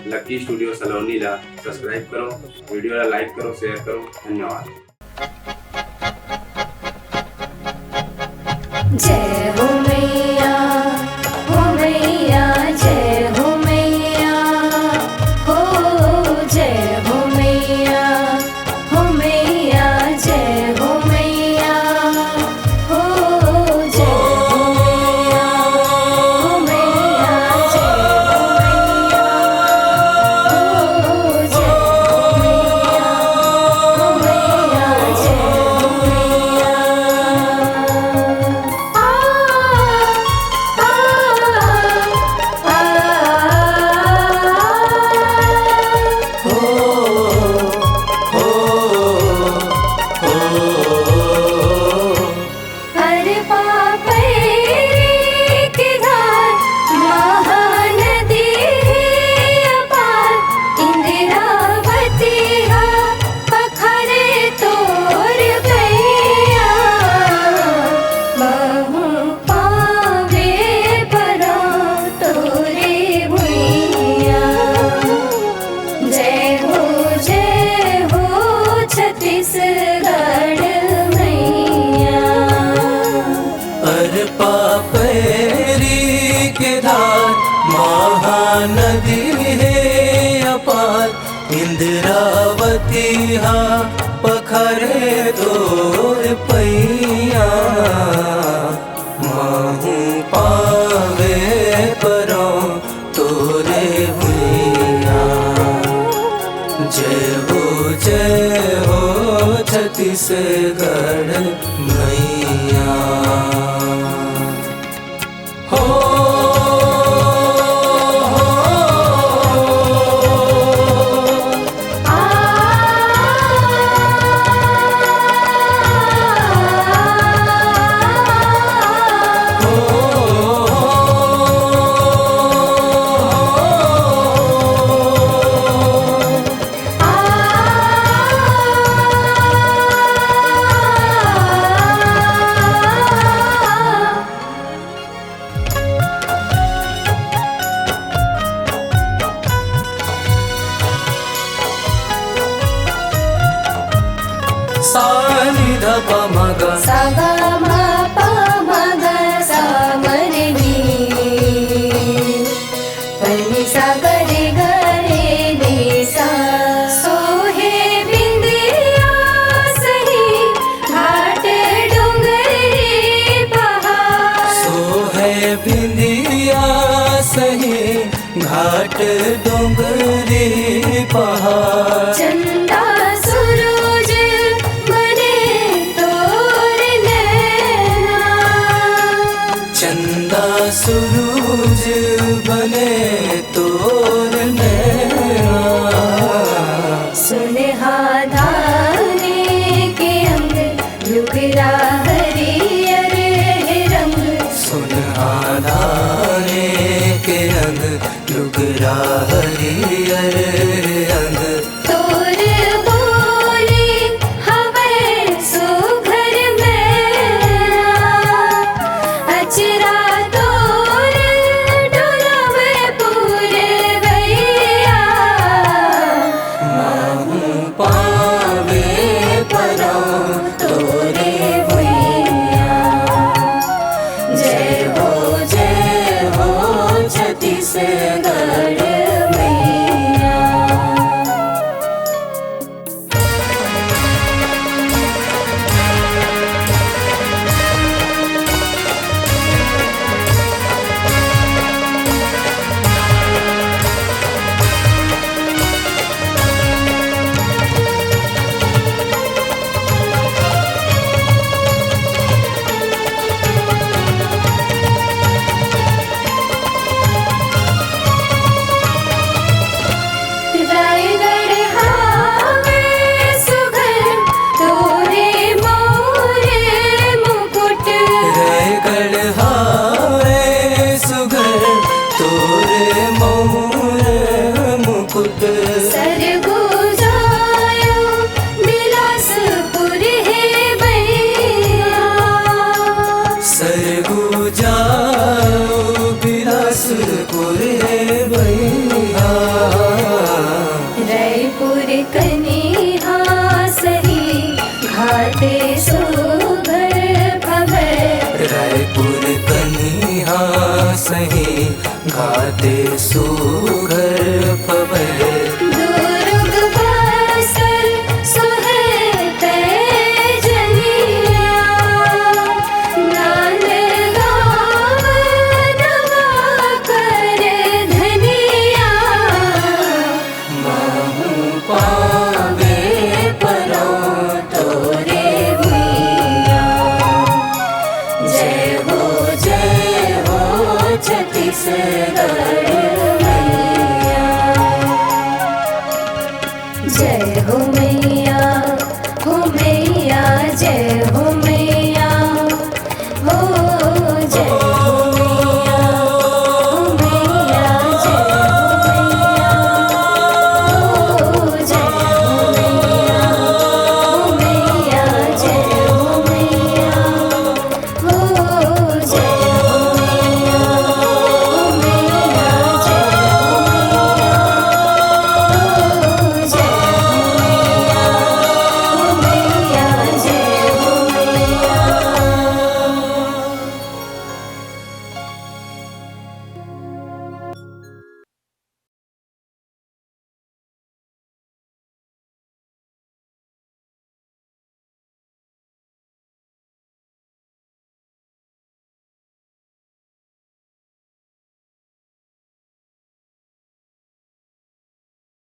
लकी studio सलोनीला subscribe करो, व्हिडिओला like करो, शेअर करो. धन्यवाद. जय हो मैया, हो मैया, जय हो मैया, हो जय हो मैया, हो मैया, जय हो मैया, हो जय हो मैया, हो मैया, जय हो मैया, हो जय हो मैया, हो मैया, जय हो मैया. अरे पापे की धार महानदी अपार, इंदिरावती हा पखरे तोर गैया, बहु पावे परा तोरे भुइया. जय हो छत्तीसगढ़ मैया. अरे पापेरी के धार महानदी है अपार, इंदिरावती हा पखरे तोर पैया, माहू पावे परो तोरे भुइया. जय हो छत्तीसगढ़ मैया. हो सानी ध प म ग सा ग म प म ग सा म रे नी, पनी सा ग रे ग रे नी सा. सोहे बिंदिया सही घाट डोंगरी पहाड़, सोहे बिंदिया सही घाट डोंगरी पहाड़. चंदा सूरज बने तोर नैना, चंदा सूरज बने तोर नैना. सुनहा धाने के अंग लुगरा हरियर रंग, सुनहाने के अंग लुगरा हरियर अंग. तोर बोली हवे सुघर मैना, अचरा तोर डोलवे पूरवैया, माहू पावे परो तोरे भुइया. जय हो छत्तीसगढ़ मैया. रायपुर कनिहा सही घाटे सुघर भवर रायपुर कनिहा सही घाटे सुघर पवर दुर्ग बसल सोहे तेजनिया नाल गाव नवा कर धनिया माहू पावे परो तोरे भुइया जय हो छत्तीसगढ़ मैया जय हो मैया जय